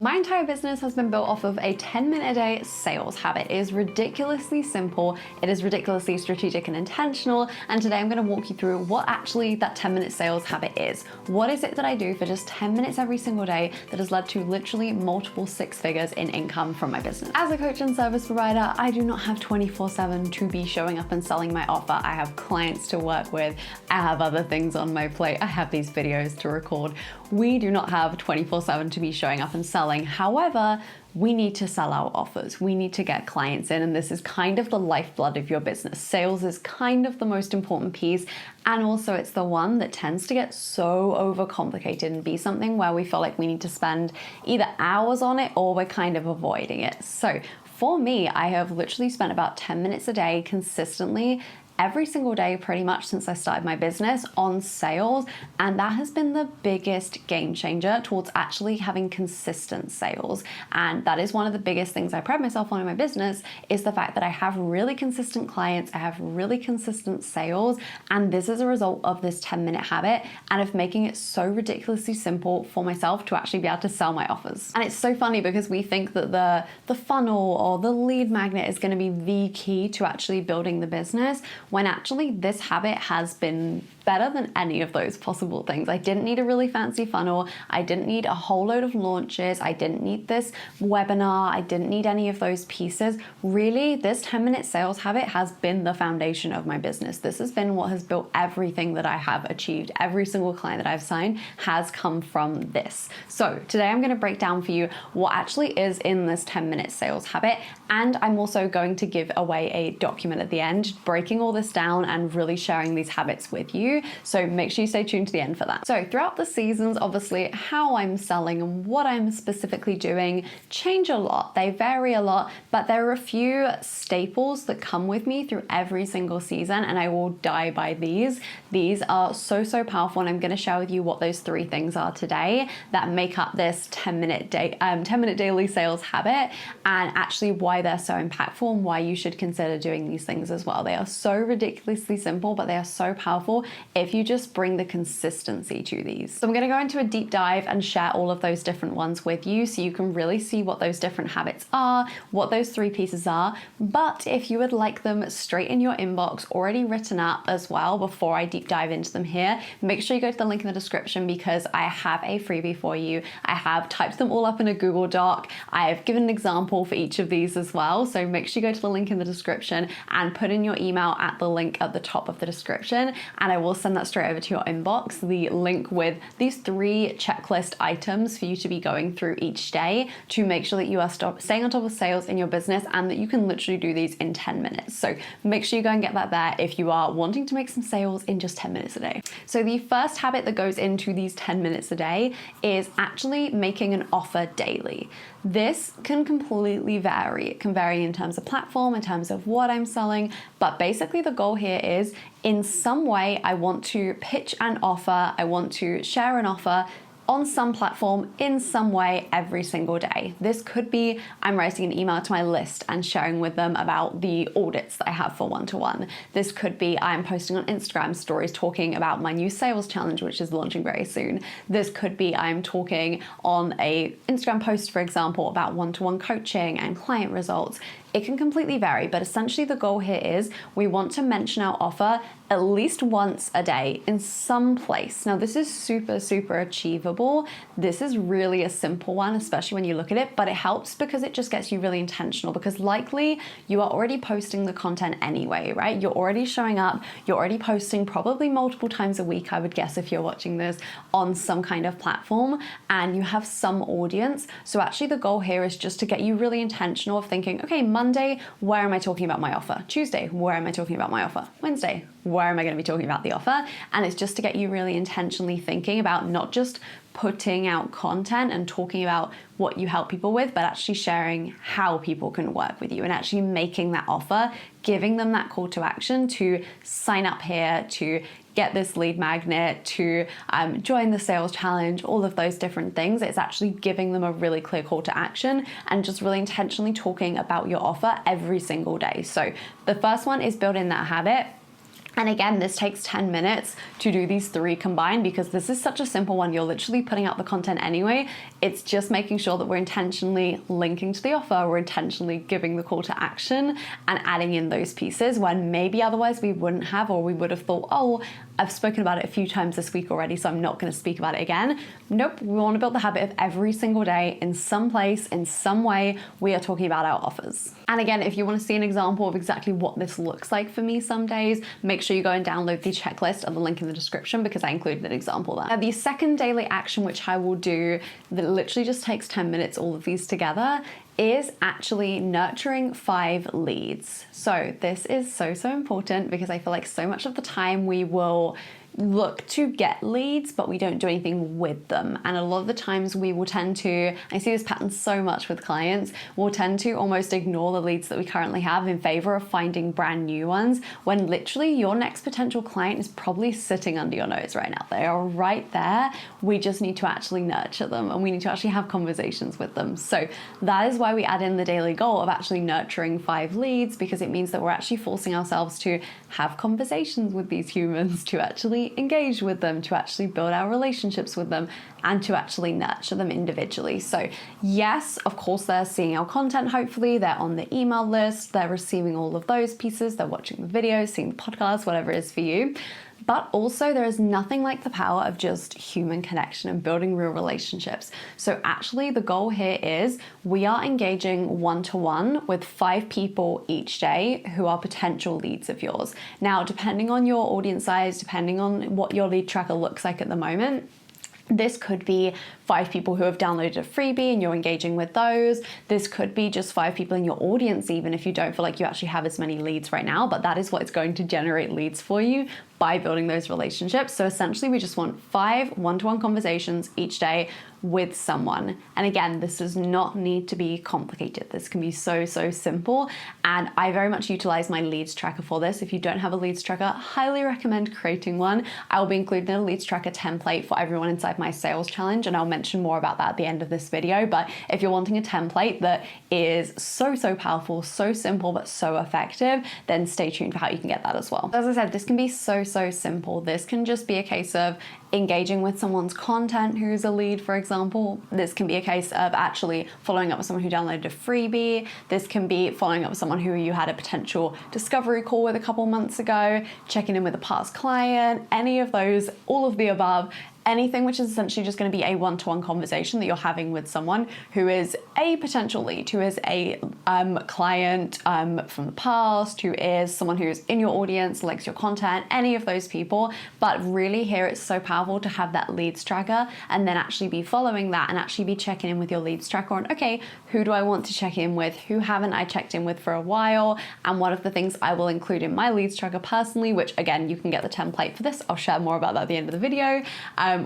My entire business has been built off of a 10-minute-a-day sales habit. It is ridiculously simple, it is ridiculously strategic and intentional, and today I'm going to walk you through what actually that 10-minute sales habit is. What is it that I do for just 10 minutes every single day that has led to literally multiple six figures in income from my business? As a coach and service provider, I do not have 24/7 to be showing up and selling my offer. I have clients to work with, I have other things on my plate, I have these videos to record. We do not have 24/7 to be showing up and selling. However, we need to sell our offers. We need to get clients in, and this is kind of the lifeblood of your business. Sales is kind of the most important piece, and also it's the one that tends to get so overcomplicated and be something where we feel like we need to spend either hours on it or we're kind of avoiding it. So for me, I have literally spent about 10 minutes a day consistently every single day pretty much since I started my business on sales, and that has been the biggest game changer towards actually having consistent sales. And that is one of the biggest things I pride myself on in my business, is the fact that I have really consistent clients, I have really consistent sales, and this is a result of this 10-minute habit and of making it so ridiculously simple for myself to actually be able to sell my offers. And it's so funny because we think that the funnel or the lead magnet is going to be the key to actually building the business, when actually this habit has been better than any of those possible things. I didn't need a really fancy funnel. I didn't need a whole load of launches. I didn't need this webinar. I didn't need any of those pieces. Really, this 10-minute sales habit has been the foundation of my business. This has been what has built everything that I have achieved. Every single client that I've signed has come from this. So today I'm going to break down for you what actually is in this 10-minute sales habit, and I'm also going to give away a document at the end, breaking all this down and really sharing these habits with you. So make sure you stay tuned to the end for that. So throughout the seasons, obviously how I'm selling and what I'm specifically doing change a lot. They vary a lot, but there are a few staples that come with me through every single season, and I will die by these. These are so powerful, and I'm going to share with you what those three things are today that make up this 10-minute daily sales habit, and actually why they're so impactful and why you should consider doing these things as well. They are so ridiculously simple, but they are so powerful if you just bring the consistency to these. So I'm going to go into a deep dive and share all of those different ones with you so you can really see what those different habits are, what those three pieces are. But if you would like them straight in your inbox, already written up as well before I deep dive into them here, make sure you go to the link in the description, because I have a freebie for you. I have typed them all up in a Google Doc. I have given an example for each of these as well. So make sure you go to the link in the description and put in your email at the link at the top of the description, and I will send that straight over to your inbox, the link with these three checklist items for you to be going through each day to make sure that you are staying on top of sales in your business, and that you can literally do these in 10 minutes. So make sure you go and get that there if you are wanting to make some sales in just 10 minutes a day. So the first habit that goes into these 10 minutes a day is actually making an offer daily. This can completely vary. It can vary in terms of platform, in terms of what I'm selling, but basically the goal here is, in some way, I want to pitch an offer, I want to share an offer on some platform in some way every single day. This could be I'm writing an email to my list and sharing with them about the audits that I have for one-to-one. This could be I'm posting on Instagram stories talking about my new sales challenge, which is launching very soon. This could be I'm talking on a Instagram post, for example, about one-to-one coaching and client results. It can completely vary, but essentially the goal here is we want to mention our offer at least once a day in some place. Now this is super achievable. This is really a simple one, especially when you look at it, but it helps because it just gets you really intentional, because likely you are already posting the content anyway, right? You're already showing up, you're already posting probably multiple times a week, I would guess, if you're watching this on some kind of platform, and you have some audience. So actually the goal here is just to get you really intentional of thinking, okay, Monday, where am I talking about my offer? Tuesday, where am I talking about my offer? Wednesday, where am I going to be talking about the offer? And it's just to get you really intentionally thinking about not just putting out content and talking about what you help people with, but actually sharing how people can work with you and actually making that offer, giving them that call to action to sign up here, to get this lead magnet, to join the sales challenge, all of those different things. It's actually giving them a really clear call to action and just really intentionally talking about your offer every single day. So the first one is building that habit. And again, this takes 10 minutes to do these 3 combined because this is such a simple one. You're literally putting out the content anyway. It's just making sure that we're intentionally linking to the offer, we're intentionally giving the call to action and adding in those pieces when maybe otherwise we wouldn't have, or we would have thought, oh, I've spoken about it a few times this week already, so I'm not going to speak about it again. Nope, we want to build the habit of every single day in some place, in some way, we are talking about our offers. And again, if you want to see an example of exactly what this looks like for me some days, make sure you go and download the checklist and the link in the description because I included an example there. Now, the second daily action, which I will do, that literally just takes 10 minutes, all of these together, is actually nurturing 5 leads. So this is so important because I feel like so much of the time we will look to get leads, but we don't do anything with them. And a lot of the times we will tend to, I see this pattern so much with clients, we'll tend to almost ignore the leads that we currently have in favor of finding brand new ones, when literally your next potential client is probably sitting under your nose right now. They are right there. We just need to actually nurture them and we need to actually have conversations with them. So that is why we add in the daily goal of actually nurturing 5 leads, because it means that we're actually forcing ourselves to have conversations with these humans, to actually engage with them, to actually build our relationships with them, and to actually nurture them individually. So yes, of course, they're seeing our content, hopefully they're on the email list, they're receiving all of those pieces, they're watching the videos, seeing the podcast, whatever it is for you. But also there is nothing like the power of just human connection and building real relationships. So actually the goal here is we are engaging one-to-one with 5 people each day who are potential leads of yours. Now, depending on your audience size, depending on what your lead tracker looks like at the moment, this could be 5 people who have downloaded a freebie and you're engaging with those. This could be just 5 people in your audience, even if you don't feel like you actually have as many leads right now, but that is what is going to generate leads for you by building those relationships. So essentially we just want 5 one-to-one conversations each day with someone. And again, this does not need to be complicated. This can be so simple. And I very much utilize my leads tracker for this. If you don't have a leads tracker, highly recommend creating one. I will be including a leads tracker template for everyone inside my sales challenge, and I'll mention more about that at the end of this video. But if you're wanting a template that is so powerful, so simple, but so effective, then stay tuned for how you can get that as well. As I said, this can be so simple. This can just be a case of engaging with someone's content who's a lead, for example. This can be a case of actually following up with someone who downloaded a freebie. This can be following up with someone who you had a potential discovery call with a couple months ago, checking in with a past client, any of those, all of the above. Anything which is essentially just going to be a one-to-one conversation that you're having with someone who is a potential lead, who is a client from the past, who is someone who's in your audience, likes your content, any of those people. But really here it's so powerful to have that leads tracker and then actually be following that and actually be checking in with your leads tracker on, okay, who do I want to check in with? Who haven't I checked in with for a while? And one of the things I will include in my leads tracker personally, which again, you can get the template for this. I'll share more about that at the end of the video.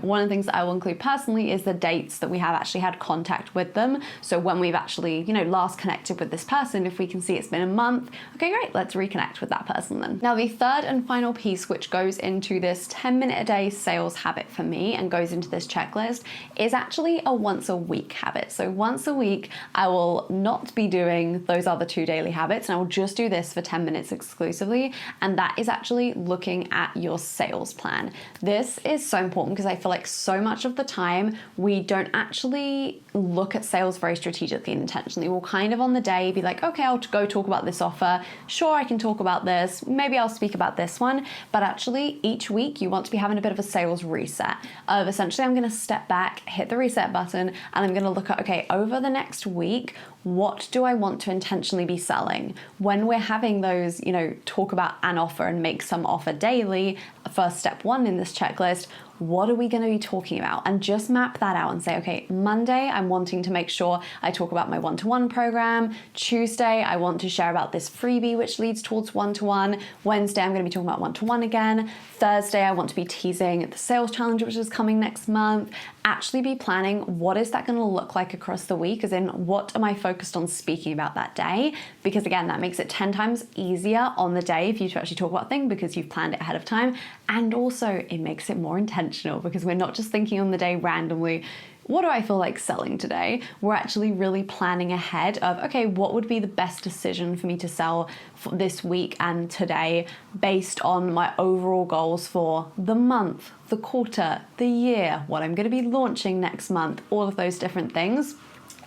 One of the things that I will include personally is the dates that we have actually had contact with them. So when we've actually, last connected with this person, if we can see it's been a month, okay, great, let's reconnect with that person then. Now, the third and final piece, which goes into this 10-minute a day sales habit for me and goes into this checklist, is actually a once a week habit. So once a week, I will not be doing those other 2 daily habits, and I will just do this for 10 minutes exclusively. And that is actually looking at your sales plan. This is so important because I feel like so much of the time we don't actually look at sales very strategically and intentionally. We'll kind of on the day be like, okay, I'll go talk about this offer. Sure, I can talk about this. Maybe I'll speak about this one. But actually each week you want to be having a bit of a sales reset of essentially I'm going to step back, hit the reset button, and I'm going to look at, okay, over the next week, what do I want to intentionally be selling? When we're having those, talk about an offer and make some offer daily, first step 1 in this checklist, what are we going to be talking about? And just map that out and say, okay, Monday, I'm wanting to make sure I talk about my one-to-one program. Tuesday, I want to share about this freebie, which leads towards one-to-one. Wednesday, I'm going to be talking about one-to-one again. Thursday, I want to be teasing the sales challenge, which is coming next month. Actually be planning what is that going to look like across the week, as in what am I focused on speaking about that day? Because again, that makes it 10 times easier on the day for you to actually talk about things because you've planned it ahead of time. And also it makes it more intentional because we're not just thinking on the day randomly, what do I feel like selling today? We're actually really planning ahead of, okay, what would be the best decision for me to sell for this week and today based on my overall goals for the month, the quarter, the year, what I'm going to be launching next month, all of those different things.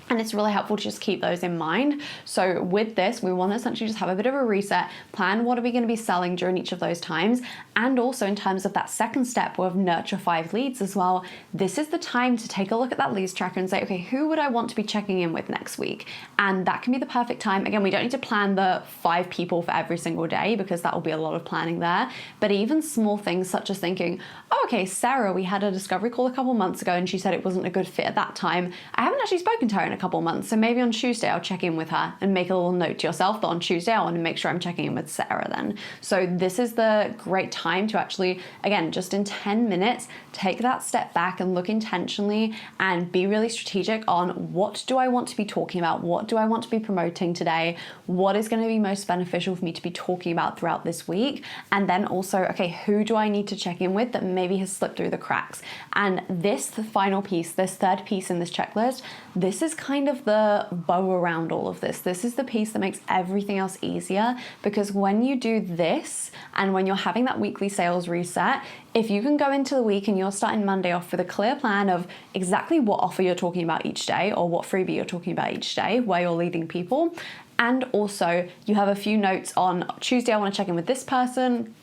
And it's really helpful to just keep those in mind. So with this, we want to essentially just have a bit of a reset, plan what are we going to be selling during each of those times. And also in terms of that second step of nurture 5 leads as well, this is the time to take a look at that leads tracker and say, okay, who would I want to be checking in with next week? And that can be the perfect time. Again, we don't need to plan the 5 people for every single day because that will be a lot of planning there. But even small things such as thinking, oh, okay, Sarah, we had a discovery call a couple months ago and she said it wasn't a good fit at that time. I haven't actually spoken to her in a couple months, so maybe on Tuesday I'll check in with her, and make a little note to yourself that on Tuesday I want to make sure I'm checking in with Sarah then. So this is the great time to actually, again, just in 10 minutes, take that step back and look intentionally and be really strategic on what do I want to be talking about? What do I want to be promoting today? What is going to be most beneficial for me to be talking about throughout this week? And then also, okay, who do I need to check in with that maybe has slipped through the cracks? And this, the final piece, this third piece in this checklist, this is kind of the bow around all of this. This is the piece that makes everything else easier, because when you do this and when you're having that weekly sales reset, if you can go into the week and you're starting Monday off with a clear plan of exactly what offer you're talking about each day or what freebie you're talking about each day, where you're leading people, and also you have a few notes on Tuesday, I want to check in with this person.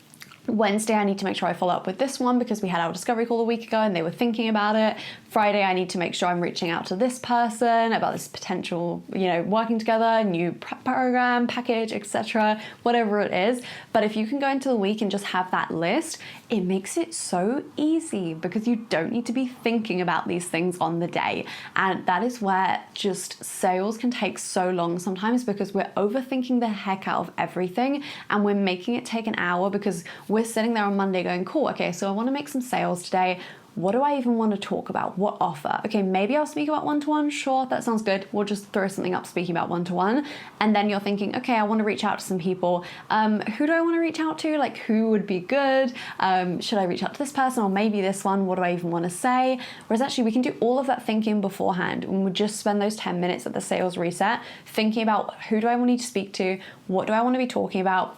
Wednesday, I need to make sure I follow up with this one because we had our discovery call a week ago and they were thinking about it. Friday, I need to make sure I'm reaching out to this person about this potential, working together, new program, package, etc., whatever it is. But if you can go into the week and just have that list, it makes it so easy because you don't need to be thinking about these things on the day. And that is where just sales can take so long sometimes, because we're overthinking the heck out of everything and we're making it take an hour because we're sitting there on Monday going, cool, okay, so I want to make some sales today. What do I even want to talk about? What offer? Okay, maybe I'll speak about one-to-one. Sure, that sounds good. We'll just throw something up speaking about one-to-one. And then you're thinking, okay, I want to reach out to some people. Who do I want to reach out to? Like, who would be good? Should I reach out to this person or maybe this one? What do I even want to say? Whereas actually we can do all of that thinking beforehand, and we'll just spend those 10 minutes at the sales reset thinking about who do I want to speak to? What do I want to be talking about?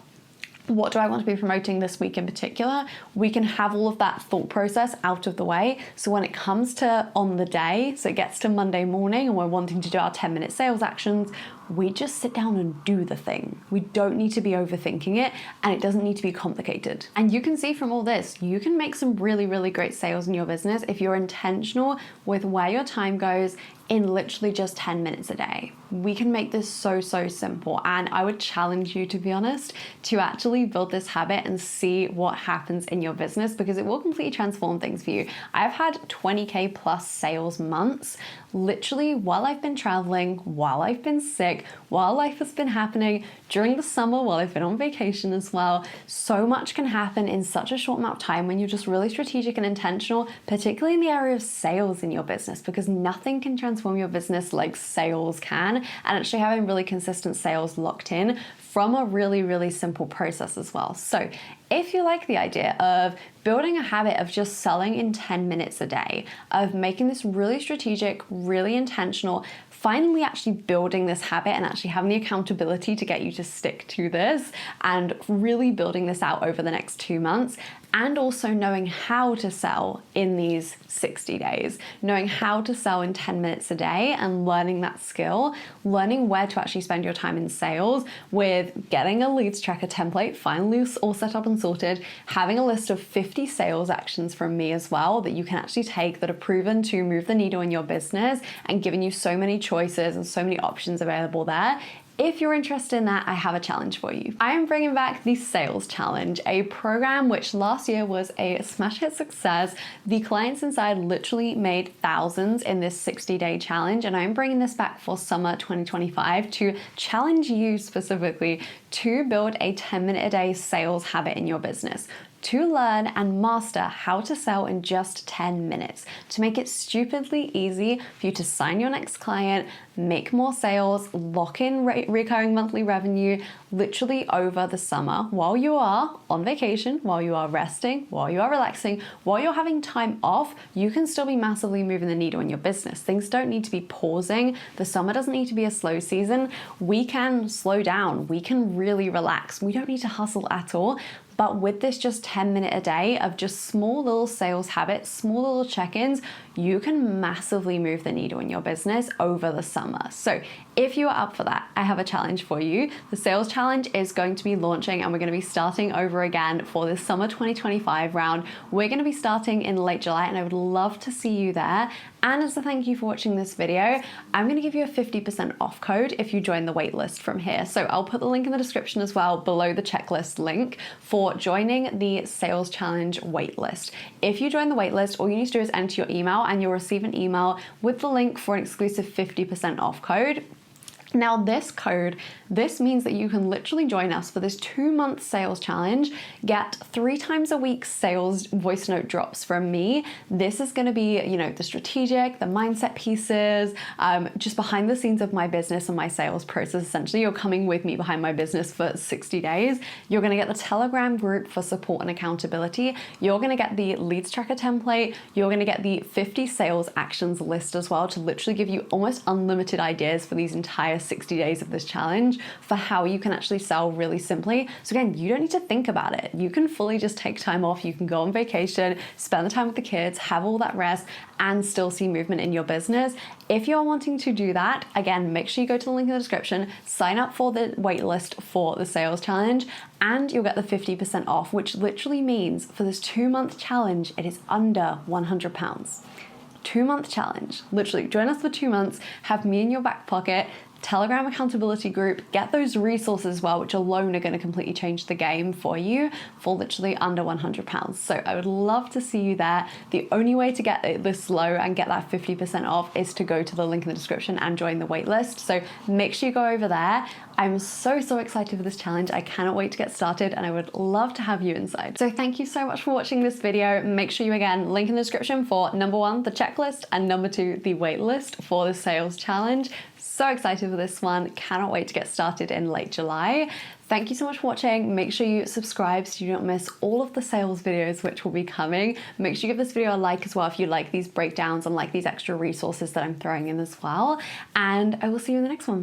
What do I want to be promoting this week in particular? We can have all of that thought process out of the way. So when it comes to on the day, so it gets to Monday morning and we're wanting to do our 10-minute sales actions, we just sit down and do the thing. We don't need to be overthinking it, and it doesn't need to be complicated. And you can see from all this, you can make some really, really great sales in your business if you're intentional with where your time goes in literally just 10 minutes a day. We can make this so, so simple. And I would challenge you, to be honest, to actually build this habit and see what happens in your business, because it will completely transform things for you. I've had 20K plus sales months, literally while I've been traveling, while I've been sick, while life has been happening, during the summer, while I've been on vacation as well. So much can happen in such a short amount of time when you're just really strategic and intentional, particularly in the area of sales in your business, because nothing can transform your business like sales can. And actually having really consistent sales locked in from a really, really simple process as well. So if you like the idea of building a habit of just selling in 10 minutes a day, of making this really strategic, really intentional, finally actually building this habit and actually having the accountability to get you to stick to this and really building this out over the next 2 months, and also knowing how to sell in these 60 days, knowing how to sell in 10 minutes a day and learning that skill, learning where to actually spend your time in sales with getting a leads tracker template finally all set up and sorted, having a list of 50 sales actions from me as well that you can actually take that are proven to move the needle in your business and giving you so many choices and so many options available there. If you're interested in that, I have a challenge for you. I am bringing back the Sales Challenge, a program which last year was a smash hit success. The clients inside literally made thousands in this 60-day challenge, and I'm bringing this back for summer 2025 to challenge you specifically to build a 10-minute a day sales habit in your business. to learn and master how to sell in just 10 minutes, to make it stupidly easy for you to sign your next client, make more sales, lock in recurring monthly revenue, literally over the summer while you are on vacation, while you are resting, while you are relaxing, while you're having time off. You can still be massively moving the needle in your business. Things don't need to be pausing. The summer doesn't need to be a slow season. We can slow down. We can really relax. We don't need to hustle at all. But with this just 10-minute a day of just small little sales habits, small little check-ins, you can massively move the needle in your business over the summer. So if you are up for that, I have a challenge for you. The sales challenge is going to be launching and we're going to be starting over again for this summer 2025 round. We're going to be starting in late July and I would love to see you there. And as a thank you for watching this video, I'm going to give you a 50% off code if you join the waitlist from here. So I'll put the link in the description as well below the checklist link for joining the sales challenge waitlist. If you join the waitlist, all you need to do is enter your email and you'll receive an email with the link for an exclusive 50% off code. Now this means that you can literally join us for this 2-month sales challenge, get 3 times a week sales voice note drops from me. This is gonna be, the strategic, the mindset pieces, just behind the scenes of my business and my sales process. Essentially, you're coming with me behind my business for 60 days. You're gonna get the Telegram group for support and accountability. You're gonna get the leads tracker template. You're gonna get the 50 sales actions list as well to literally give you almost unlimited ideas for these entire 60 days of this challenge for how you can actually sell really simply. So again, you don't need to think about it. You can fully just take time off. You can go on vacation, spend the time with the kids, have all that rest, and still see movement in your business. If you're wanting to do that, again, make sure you go to the link in the description, sign up for the waitlist for the sales challenge, and you'll get the 50% off, which literally means for this 2-month challenge, it is under £100. 2-month challenge. Literally, join us for 2 months, have me in your back pocket, Telegram accountability group, get those resources as well, which alone are going to completely change the game for you for literally under £100. So I would love to see you there. The only way to get it this low and get that 50% off is to go to the link in the description and join the waitlist. So make sure you go over there. I'm so excited for this challenge. I cannot wait to get started and I would love to have you inside. So thank you so much for watching this video. Make sure you, again, link in the description for number 1, the checklist, and number 2, the waitlist for the sales challenge. So excited for this one. Cannot wait to get started in late July. Thank you so much for watching. Make sure you subscribe so you don't miss all of the sales videos which will be coming. Make sure you give this video a like as well if you like these breakdowns and like these extra resources that I'm throwing in as well. And I will see you in the next one.